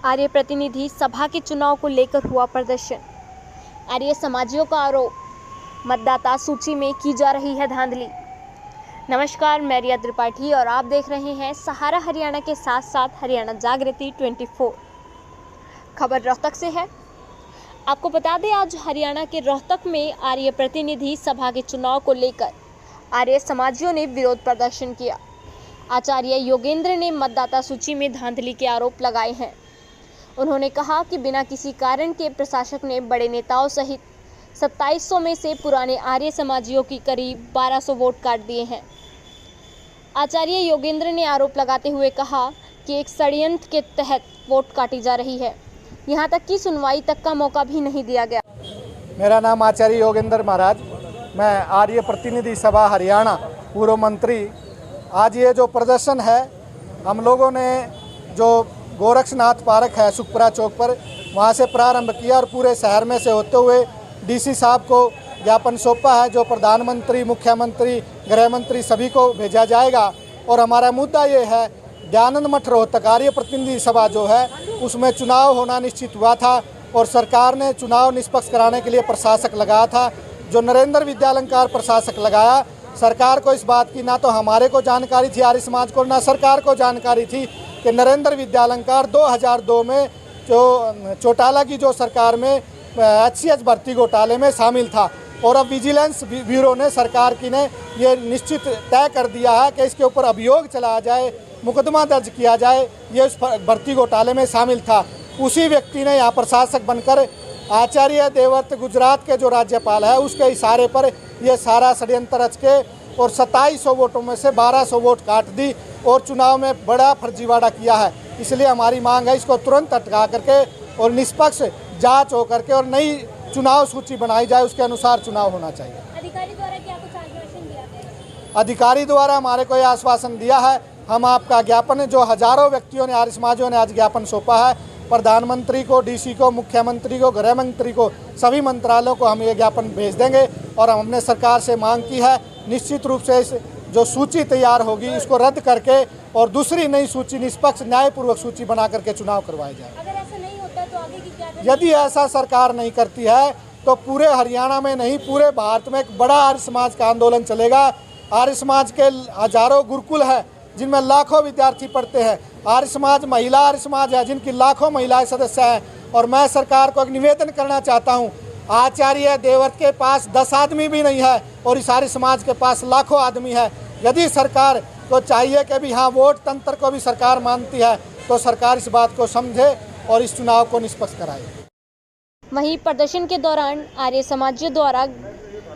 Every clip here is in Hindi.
आर्य प्रतिनिधि सभा के चुनाव को लेकर हुआ प्रदर्शन। आर्य समाजियों का आरोप, मतदाता सूची में की जा रही है धांधली। नमस्कार, मैं रिया त्रिपाठी और आप देख रहे हैं सहारा हरियाणा के साथ साथ हरियाणा जागृति 24। खबर रोहतक से है। आपको बता दें, आज हरियाणा के रोहतक में आर्य प्रतिनिधि सभा के चुनाव को लेकर आर्य समाजियों ने विरोध प्रदर्शन किया। आचार्य योगेंद्र ने मतदाता सूची में धांधली के आरोप लगाए हैं। उन्होंने कहा कि बिना किसी कारण के प्रशासक ने बड़े नेताओं सहित 2700 में से पुराने आर्य समाजियों की करीब 1200 वोट काट दिए हैं। आचार्य योगेंद्र ने आरोप लगाते हुए कहा कि एक षड्यंत्र के तहत वोट काटी जा रही है। यहां तक कि सुनवाई तक का मौका भी नहीं दिया गया। मेरा नाम आचार्य योगेंद्र महाराज, मैं आर्य प्रतिनिधि सभा हरियाणा पूर्व मंत्री। आज ये जो प्रदर्शन है, हम लोगों ने जो गोरक्षनाथ पार्क है सुखपुरा चौक पर, वहाँ से प्रारंभ किया और पूरे शहर में से होते हुए डीसी साहब को ज्ञापन सौंपा है, जो प्रधानमंत्री, मुख्यमंत्री, गृह मंत्री सभी को भेजा जाएगा। और हमारा मुद्दा ये है, दयानंद मठ रोहतक आर्य प्रतिनिधि सभा जो है उसमें चुनाव होना निश्चित हुआ था और सरकार ने चुनाव निष्पक्ष कराने के लिए प्रशासक लगाया था, जो नरेंद्र विद्यालंकार प्रशासक लगाया। सरकार को इस बात की ना तो हमारे को जानकारी थी आर्य समाज को, ना सरकार को जानकारी थी कि नरेंद्र विद्यालंकार 2002 में जो चौटाला की जो सरकार में HCS भर्ती घोटाले में शामिल था। और अब विजिलेंस ब्यूरो ने, सरकार की ने ये निश्चित तय कर दिया है कि इसके ऊपर अभियोग चलाया जाए, मुकदमा दर्ज किया जाए। ये उस भर्ती घोटाले में शामिल था। उसी व्यक्ति ने यहाँ प्रशासक बनकर आचार्य देवव्रत गुजरात के जो राज्यपाल है उसके इशारे पर ये सारा षड्यंत्र रच के और 2700 वोटों में से 1200 वोट काट दी और चुनाव में बड़ा फर्जीवाड़ा किया है। इसलिए हमारी मांग है, इसको तुरंत हटा करके और निष्पक्ष जांच हो करके और नई चुनाव सूची बनाई जाए, उसके अनुसार चुनाव होना चाहिए। अधिकारी द्वारा क्या कुछ आश्वासन दिया गया? अधिकारी द्वारा हमारे को यह आश्वासन दिया है, हम आपका ज्ञापन जो हजारों व्यक्तियों ने, आर्य समाजियों ने आज ज्ञापन सौंपा है प्रधानमंत्री को, डीसी को, मुख्यमंत्री को, गृह मंत्री को, सभी मंत्रालयों को हम ये ज्ञापन भेज देंगे। और हमने सरकार से मांग की है, निश्चित रूप से इस जो सूची तैयार होगी इसको रद्द करके और दूसरी नई सूची, निष्पक्ष न्यायपूर्वक सूची बना करके चुनाव करवाए जाए। अगर ऐसा नहीं होता तो आगे की क्या? यदि ऐसा सरकार नहीं करती है तो पूरे हरियाणा में नहीं, पूरे भारत में एक बड़ा आर्य समाज का आंदोलन चलेगा। आर्य समाज के हजारों गुरुकुल है जिनमें लाखों विद्यार्थी पढ़ते हैं। आर्य समाज महिला आर्य समाज है जिनकी लाखों महिलाएं सदस्य हैं। और मैं सरकार को एक निवेदन करना चाहता हूं, आचार्य देवव्रत के पास 10 आदमी भी नहीं है और इस आर्य समाज के पास लाखों आदमी है। यदि सरकार को चाहिए कि भी हाँ, वोट तंत्र को भी सरकार मानती है तो सरकार इस बात को समझे और इस चुनाव को निष्पक्ष कराए। वहीं प्रदर्शन के दौरान आर्य समाजियों द्वारा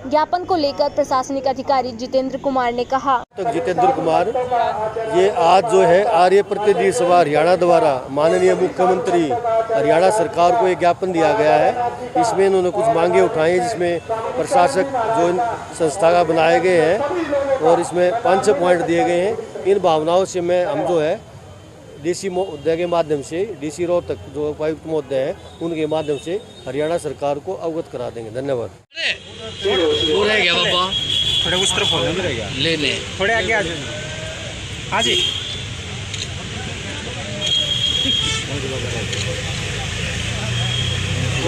ज्ञापन को लेकर प्रशासनिक अधिकारी जितेंद्र कुमार ने कहा। तो जितेंद्र कुमार, ये आज जो है आर्य प्रतिनिधि सभा हरियाणा द्वारा माननीय मुख्यमंत्री हरियाणा सरकार को एक ज्ञापन दिया गया है। इसमें इन्होंने कुछ मांगे उठाई हैं, जिसमें प्रशासक जो इन संस्था का बनाए गए हैं और इसमें 5 पॉइंट दिए गए हैं। इन भावनाओं से हम जो है डीसी महोदय के माध्यम से, डीसी रोहतक जो उपायुक्त महोदय हैं उनके माध्यम से हरियाणा सरकार को अवगत करा देंगे। धन्यवाद। रह गया बाबा, थोड़े उस तरफ होने रह गया, लेने थोड़े आगे आ जाओ। हाँ जी,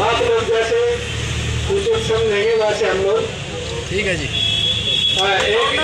आप लोग जैसे कुछ समझेंगे वैसे हम लोग, ठीक है जी। एक